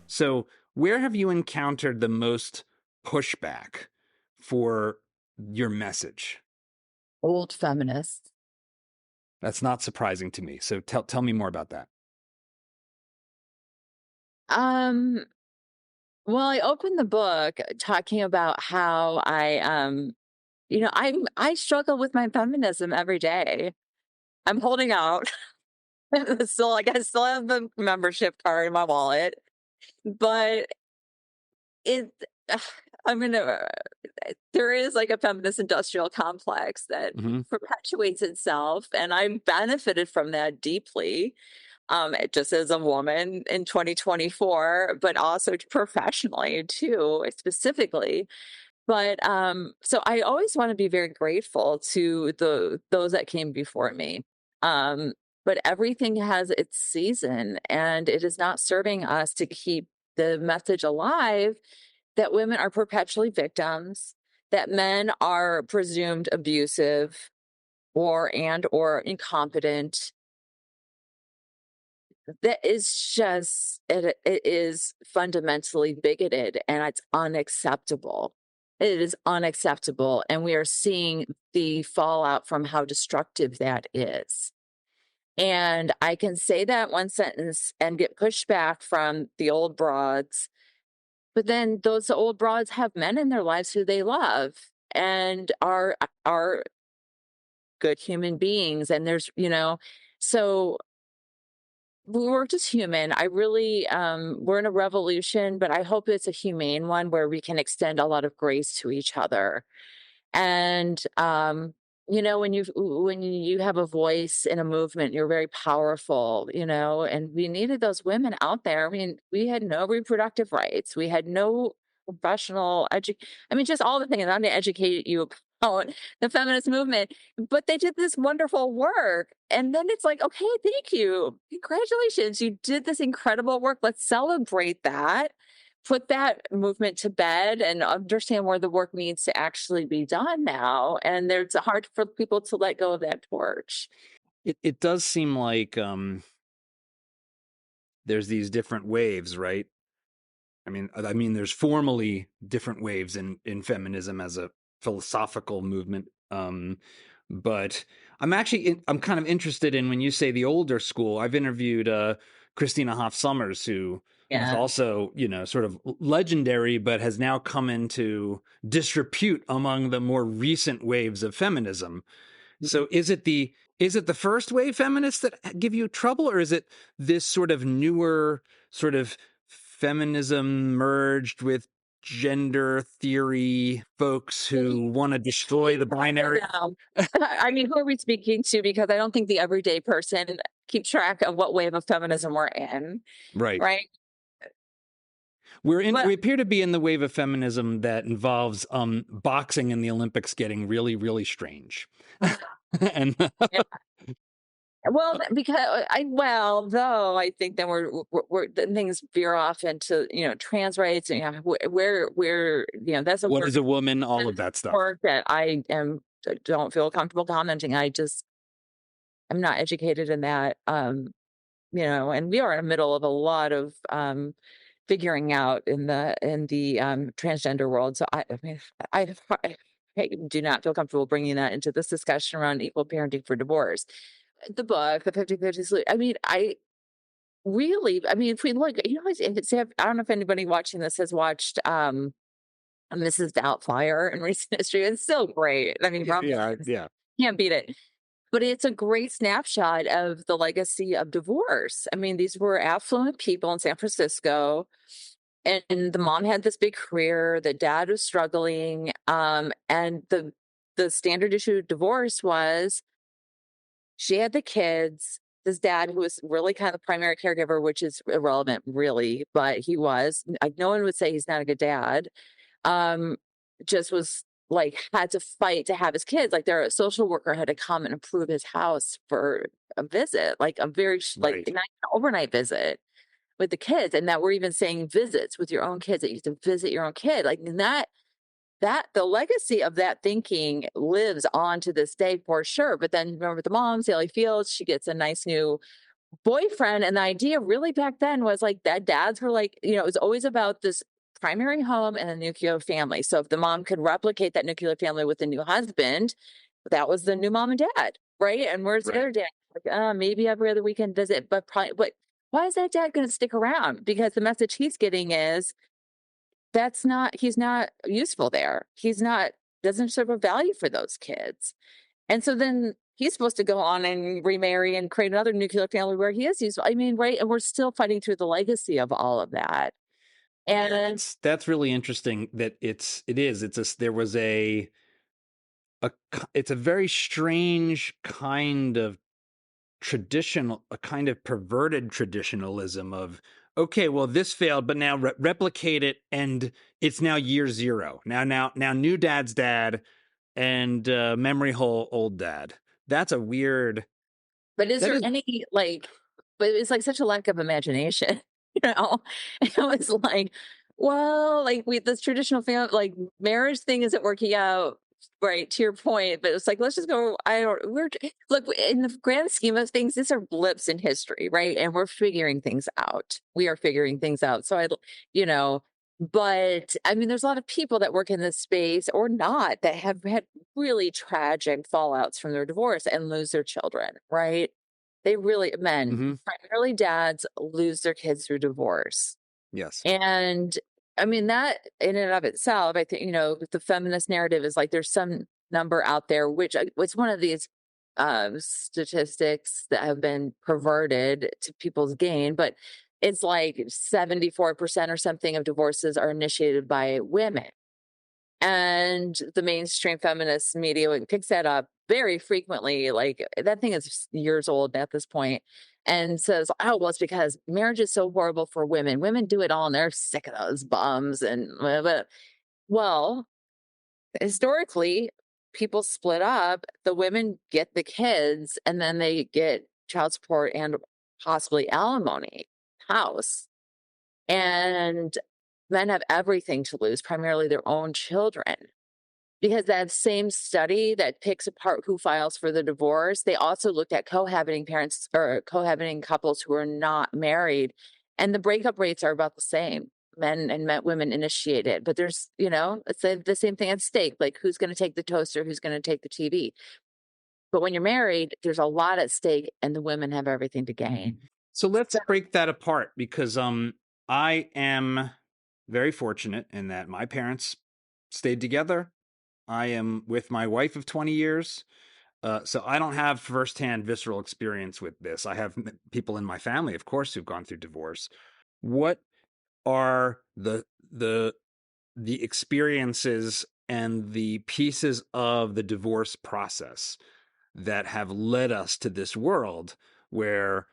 So, where have you encountered the most pushback for your message? Old feminists. That's not surprising to me. So, tell me more about that. Um, well, I opened the book talking about how I struggle with my feminism every day. I'm holding out. Still, like I still have the membership card in my wallet, but it ugh, I'm gonna there is like a feminist industrial complex that Hmm. perpetuates itself, and I benefited from that deeply. Just as a woman in 2024, but also professionally too, specifically. But so I always want to be very grateful to those that came before me. Um, but everything has its season, and it is not serving us to keep the message alive that women are perpetually victims, that men are presumed abusive or incompetent. That is just it is fundamentally bigoted, and it's unacceptable. It is unacceptable, and we are seeing the fallout from how destructive that is. And I can say that one sentence and get pushback from the old broads, but then those old broads have men in their lives who they love and are good human beings, and so we're just human. I really, we're in a revolution, but I hope it's a humane one where we can extend a lot of grace to each other. And, when you have a voice in a movement, you're very powerful, and we needed those women out there. I mean, we had no reproductive rights. We had no professional I mean, just all the things. I'm going to educate you about the feminist movement, but they did this wonderful work. And then it's like, okay, thank you. Congratulations. You did this incredible work. Let's celebrate that, put that movement to bed, and understand where the work needs to actually be done now. And it's hard for people to let go of that torch. It does seem like there's these different waves, right? I mean, there's formally different waves in feminism as a philosophical movement. But I'm kind of interested in when you say the older school. I've interviewed Christina Hoff Sommers, who is Yeah. also, sort of legendary, but has now come into disrepute among the more recent waves of feminism. So is it the first wave feminists that give you trouble, or is it this sort of newer sort of feminism merged with gender theory folks who want to destroy the binary? Yeah. I mean, who are we speaking to? Because I don't think the everyday person keeps track of what wave of feminism we're in, Right. right? We But appear to be in the wave of feminism that involves boxing in the Olympics getting really, really strange. And well, because though I think then then things veer off into trans rights, and that's a what work is a woman, all of that stuff. that don't feel comfortable commenting. I'm not educated in that, and we are in the middle of a lot of figuring out in the transgender world. So I mean, I do not feel comfortable bringing that into this discussion around equal parenting for divorce. The book, the 50/50 solution. I mean, if we look, I don't know if anybody watching this has watched Mrs. Doubtfire in recent history. It's so great. I mean, Yeah, yeah, yeah. can't beat it. But it's a great snapshot of the legacy of divorce. I mean, these were affluent people in San Francisco, and the mom had this big career. The dad was struggling, and the standard issue of divorce was she had the kids. This dad, who was really kind of the primary caregiver, which is irrelevant, really, but he was. Like, no one would say he's not a good dad. Um, just was like had to fight to have his kids. Like, their social worker had to come and approve his house for a visit, like a very like Right. not an overnight visit with the kids, and that we're even saying visits with your own kids, that you have to visit your own kid, like, and that the legacy of that thinking lives on to this day for sure. But then remember the mom, Sally Fields, she gets a nice new boyfriend. And the idea really back then was like that dads were like, it was always about this primary home and a nuclear family. So if the mom could replicate that nuclear family with a new husband, that was the new mom and dad, right? And where's the Right. other dad? Like, maybe every other weekend visit, but probably, but why is that dad going to stick around? Because the message he's getting is he's not useful there. He's not, doesn't serve a value for those kids. And so then he's supposed to go on and remarry and create another nuclear family where he is useful. I mean, right? And we're still fighting through the legacy of all of that. And That's really interesting that there was it's a very strange kind of a kind of perverted traditionalism of, okay, well, this failed, but now replicate it, and it's now year zero. Now new dad's dad and memory hole old dad. That's a weird. but is That there is. any like, but it's like such a lack of imagination, you know? It was like, well, like this traditional family, like marriage thing isn't working out, right? To your point, but it's like, let's just go. Look, in the grand scheme of things, these are blips in history, right? And we're figuring things out. We are figuring things out. So you know, but I mean, there's a lot of people that work in this space or not that have had really tragic fallouts from their divorce and lose their children, right? They really, men, Mhm. primarily dads, lose their kids through divorce. Yes. And I mean, that in and of itself, I think, the feminist narrative is like there's some number out there, which it's one of these statistics that have been perverted to people's gain, but it's like 74% or something of divorces are initiated by women. And the mainstream feminist media picks that up very frequently. Like that thing is years old at this point, and says, "Oh, well, it's because marriage is so horrible for women. Women do it all, and they're sick of those bums." And well, historically, people split up. The women get the kids, and then they get child support and possibly alimony, house, and men have everything to lose, primarily their own children. Because that same study that picks apart who files for the divorce, they also looked at cohabiting parents or cohabiting couples who are not married, and the breakup rates are about the same. Women initiated, but there's, it's the same thing at stake. Like who's going to take the toaster, who's going to take the TV. But when you're married, there's a lot at stake, and the women have everything to gain. So let's So, break that apart, because I am very fortunate in that my parents stayed together. I am with my wife of 20 years. So I don't have firsthand visceral experience with this. I have people in my family, of course, who've gone through divorce. What are the experiences and the pieces of the divorce process that have led us to this world where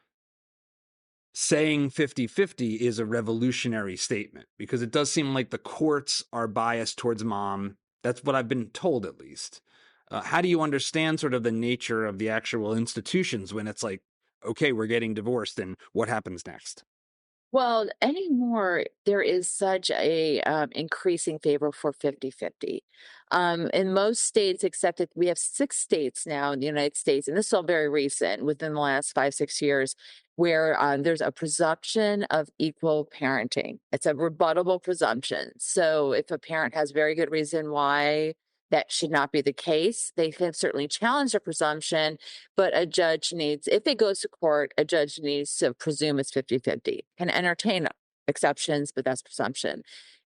saying 50-50 is a revolutionary statement? Because it does seem like the courts are biased towards mom. That's what I've been told, at least. How do you understand sort of the nature of the actual institutions when it's like, okay, we're getting divorced, and what happens next? well, anymore, there is such a increasing favor for 50-50. In most states, except that we have 6 states now in the United States, and this is all very recent, within the last 5, 6 years, where there's a presumption of equal parenting. It's a rebuttable presumption. So if a parent has very good reason why that should not be the case, they can certainly challenge the presumption, but a judge needs, if it goes to court, a judge needs to presume it's 50-50. Can entertain exceptions, but that's presumption.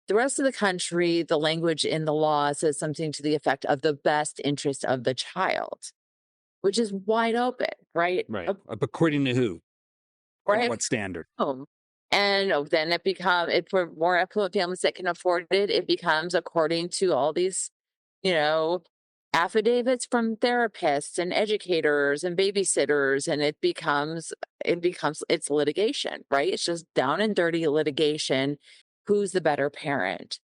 The rest of the country, the language in the law says something to the effect of the best interest of the child, which is wide open, right? Right. According to who? Or Right. what standard? Home. And then it for more affluent families that can afford it, it becomes according to all these, you know, affidavits from therapists and educators and babysitters, and it's litigation, right? It's just down and dirty litigation. Who's the better parent?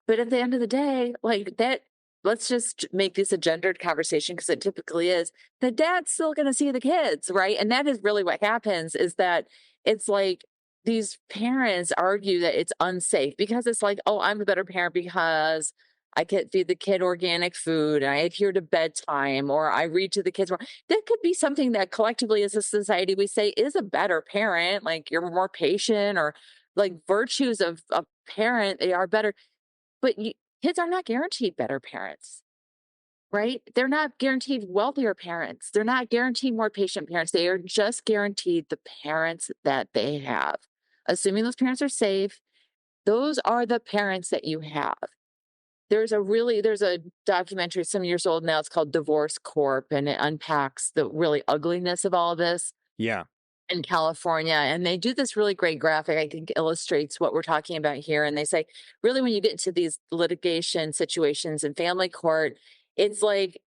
But at the end of the day, like that, let's just make this a gendered conversation because it typically is. The dad's still going to see the kids, right? And that is really what happens is that it's like these parents argue that it's unsafe because it's like, oh, I'm a better parent because I could feed the kid organic food, and I adhere to bedtime, or I read to the kids more. That could be something that collectively as a society we say is a better parent. Like you're more patient, or like virtues of a parent, they are better. But kids are not guaranteed better parents, right? They're not guaranteed wealthier parents. They're not guaranteed more patient parents. They are just guaranteed the parents that they have. Assuming those parents are safe, those are the parents that you have. There's a documentary some years old now. It's called Divorce Corp, and it unpacks the really ugliness of all this Yeah. in California. And they do this really great graphic, I think illustrates what we're talking about here. And they say, really, when you get into these litigation situations in family court, it's like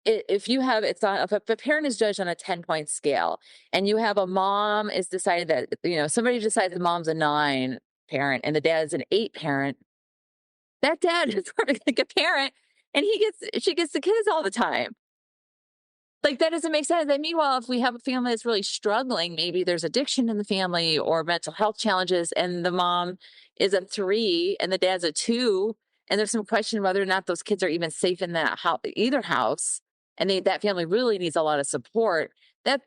if you have it's on if a parent is judged on a 10-point scale, and you have a mom is decided that somebody decides the mom's a 9 parent and the dad's an 8 parent, that dad is like a parent, and she gets the kids all the time. Like, that doesn't make sense. And meanwhile, if we have a family that's really struggling, maybe there's addiction in the family or mental health challenges, and the mom is a 3 and the dad's a 2, and there's some question whether or not those kids are even safe in that house, either house, and that family really needs a lot of support. That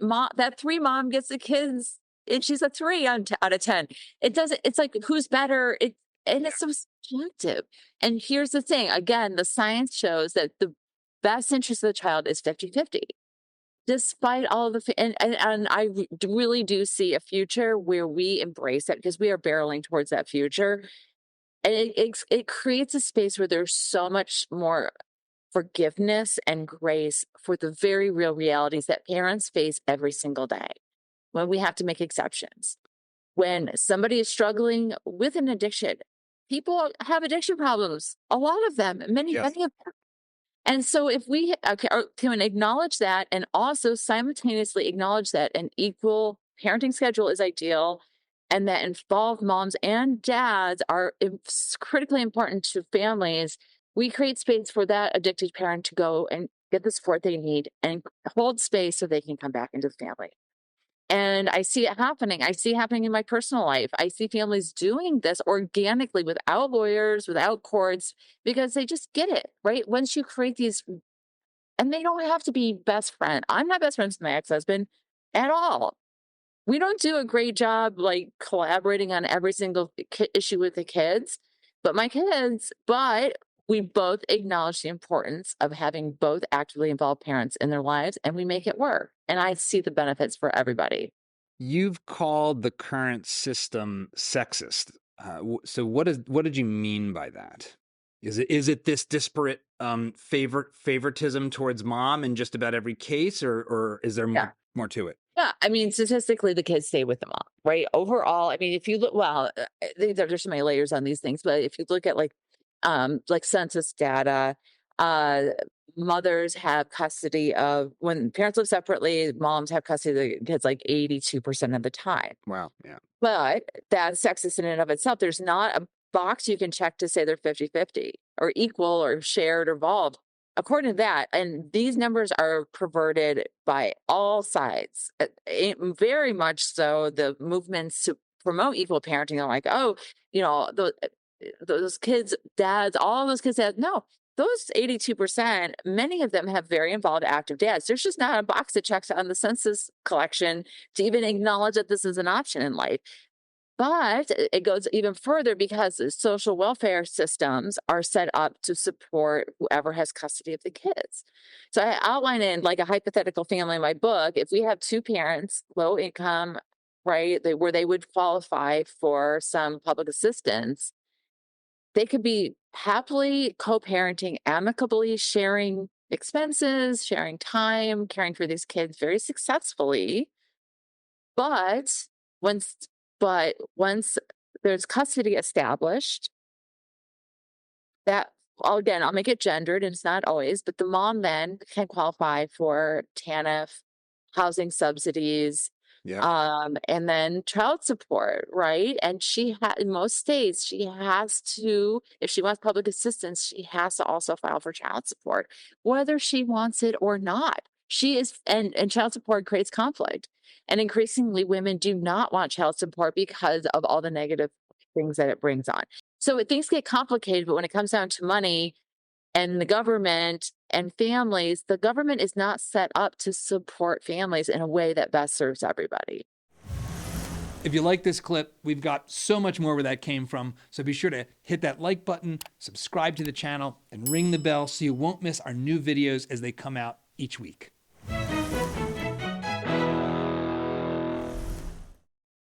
3 mom gets the kids, and she's a 3 out of 10. It doesn't. It's like, who's better? And it's so subjective. And here's the thing: again, the science shows that the best interest of the child is 50-50. Despite all of and I really do see a future where we embrace it, because we are barreling towards that future. And it creates a space where there's so much more forgiveness and grace for the very real realities that parents face every single day, when we have to make exceptions. When somebody is struggling with an addiction, people have addiction problems, a lot of them, many Yes. of them. And so if we can acknowledge that, and also simultaneously acknowledge that an equal parenting schedule is ideal, and that involved moms and dads are critically important to families, we create space for that addicted parent to go and get the support they need and hold space so they can come back into the family. And I see it happening. I see it happening in my personal life. I see families doing this organically without lawyers, without courts, because they just get it, right? Once you create these, and they don't have to be best friend. I'm not best friends with my ex-husband at all. We don't do a great job like collaborating on every single issue with the kids, but we both acknowledge the importance of having both actively involved parents in their lives, and we make it work. And I see the benefits for everybody. You've called the current system sexist. So what did you mean by that? Is it this disparate favoritism towards mom in just about every case, or is there more to it? Yeah, I mean, statistically, the kids stay with the mom, right? Overall, I mean, if you look, there's so many layers on these things, but if you look at like census data, uh, mothers have custody of, when parents live separately, moms have custody of the kids like 82% of the time. Wow. Yeah. But that's sexist in and of itself. There's not a box you can check to say they're 50-50 or equal or shared or involved. According to that, and these numbers are perverted by all sides, very much so. The movements to promote equal parenting are like, oh, those kids' dads, all those kids' dads. No, those 82%, many of them have very involved active dads. There's just not a box that checks on the census collection to even acknowledge that this is an option in life. But it goes even further, because the social welfare systems are set up to support whoever has custody of the kids. So I outline in like a hypothetical family in my book. If we have 2 parents, low income, right, where they would qualify for some public assistance, they could be happily co-parenting, amicably sharing expenses, sharing time, caring for these kids very successfully. But once once there's custody established, that, again, I'll make it gendered, and it's not always, but the mom then can qualify for TANF, housing subsidies, and then child support, right? And in most states, she has to, if she wants public assistance, she has to also file for child support, whether she wants it or not. And child support creates conflict. And increasingly, women do not want child support because of all the negative things that it brings on. So things get complicated, but when it comes down to money and the government and families, the government is not set up to support families in a way that best serves everybody. If you like this clip, we've got so much more where that came from. So be sure to hit that like button, subscribe to the channel, and ring the bell so you won't miss our new videos as they come out each week.